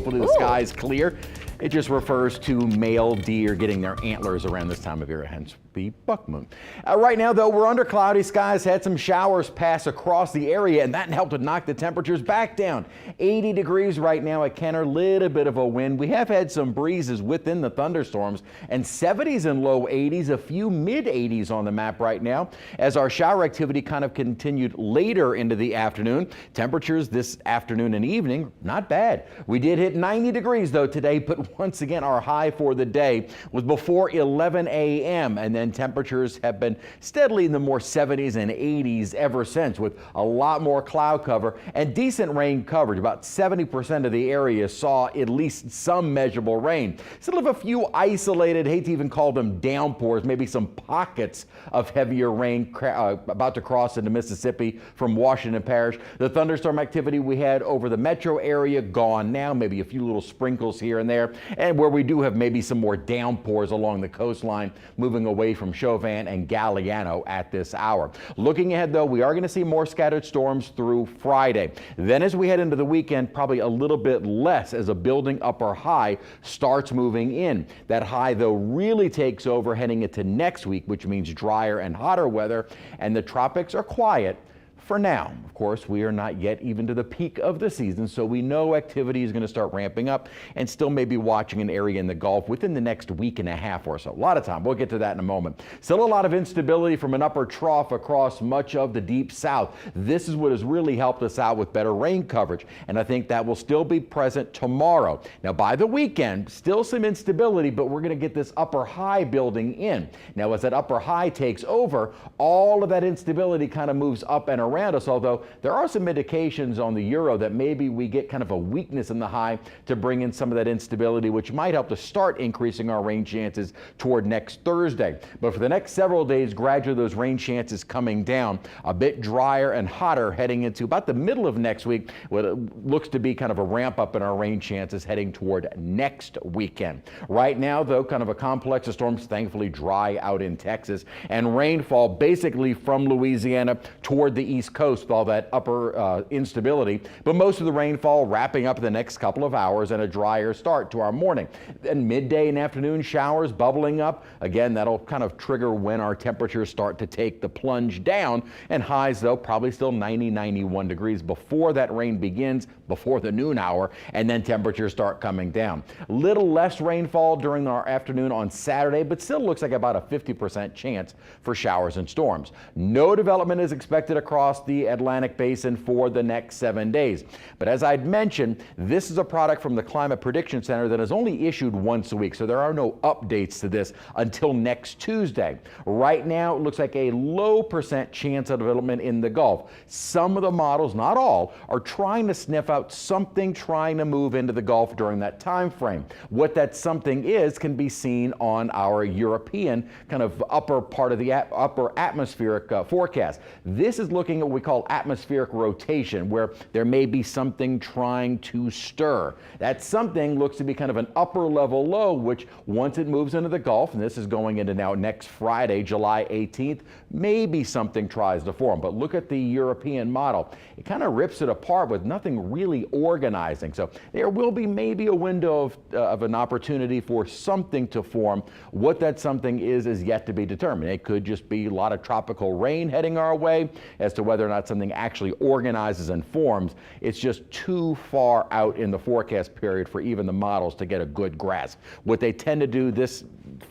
Hopefully the sky's clear. It just refers to male deer getting their antlers around this time of year, hence the buck moon. Right now, though, we're under cloudy skies. Had some showers pass across the area, and that helped to knock the temperatures back down. 80 degrees right now at Kenner, little bit of a wind. We have had some breezes within the thunderstorms, and 70s and low 80s, a few mid 80s on the map right now, as our shower activity kind of continued later into the afternoon. Temperatures this afternoon and evening, not bad. We did hit 90 degrees, though, today, but once again, our high for the day was before 11 a.m. and then temperatures have been steadily in the more 70s and 80s ever since, with a lot more cloud cover and decent rain coverage. About 70% of the area saw at least some measurable rain. Still have a few isolated, hate to even call them downpours, maybe some pockets of heavier rain about to cross into Mississippi from Washington Parish. The thunderstorm activity we had over the metro area gone now, maybe a few little sprinkles here and there, and where we do have maybe some more downpours along the coastline moving away from Chauvin and Galliano at this hour. Looking ahead, though, we are going to see more scattered storms through Friday. Then as we head into the weekend, probably a little bit less as a building upper high starts moving in. That high, though, really takes over heading into next week, which means drier and hotter weather, and the tropics are quiet for now. Of course, we are not yet even to the peak of the season, so we know activity is going to start ramping up and still may be watching an area in the Gulf within the next week and a half or so. A lot of time. We'll get to that in a moment. Still a lot of instability from an upper trough across much of the deep south. This is what has really helped us out with better rain coverage, and I think that will still be present tomorrow. Now, by the weekend, still some instability, but we're going to get this upper high building in. Now, as that upper high takes over, all of that instability kind of moves up and around us, although there are some indications on the Euro that maybe we get kind of a weakness in the high to bring in some of that instability, which might help to start increasing our rain chances toward next Thursday. But for the next several days, gradually those rain chances coming down, a bit drier and hotter heading into about the middle of next week, what looks to be kind of a ramp up in our rain chances heading toward next weekend. Right now, though, kind of a complex of storms, thankfully dry out in Texas, and rainfall basically from Louisiana toward the East Coast with all that upper instability, but most of the rainfall wrapping up in the next couple of hours and a drier start to our morning. Then midday and afternoon showers bubbling up. Again, that'll kind of trigger when our temperatures start to take the plunge down, and highs, though, probably still 90, 91 degrees before that rain begins, before the noon hour, and then temperatures start coming down. Little less rainfall during our afternoon on Saturday, but still looks like about a 50% chance for showers and storms. No development is expected across the Atlantic Basin for the next 7 days. But as I'd mentioned, this is a product from the Climate Prediction Center that is only issued once a week, so there are no updates to this until next Tuesday. Right now, it looks like a low percent chance of development in the Gulf. Some of the models, not all, are trying to sniff out something trying to move into the Gulf during that time frame. What that something is can be seen on our European kind of upper part of the upper atmospheric forecast. This is looking at what we call atmospheric rotation, where there may be something trying to stir. That something looks to be kind of an upper level low, which once it moves into the Gulf, and this is going into now next Friday, July 18th, maybe something tries to form. But look at the European model. It kind of rips it apart with nothing really organizing. So there will be maybe a window of an opportunity for something to form. What that something is yet to be determined. It could just be a lot of tropical rain heading our way. As to whether or not something actually organizes and forms, it's just too far out in the forecast period for even the models to get a good grasp. What they tend to do this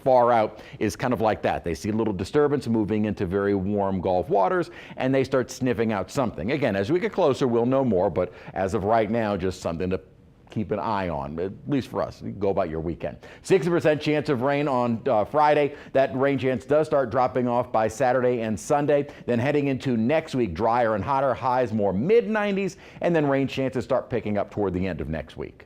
far out is kind of like that. They see a little disturbance moving into very warm Gulf waters, and they start sniffing out something. Again, as we get closer, we'll know more, but as of right now, just something to keep an eye on, at least for us. You can go about your weekend. 60% chance of rain on Friday. That rain chance does start dropping off by Saturday and Sunday. Then heading into next week, drier and hotter, highs more mid-90s, and then rain chances start picking up toward the end of next week.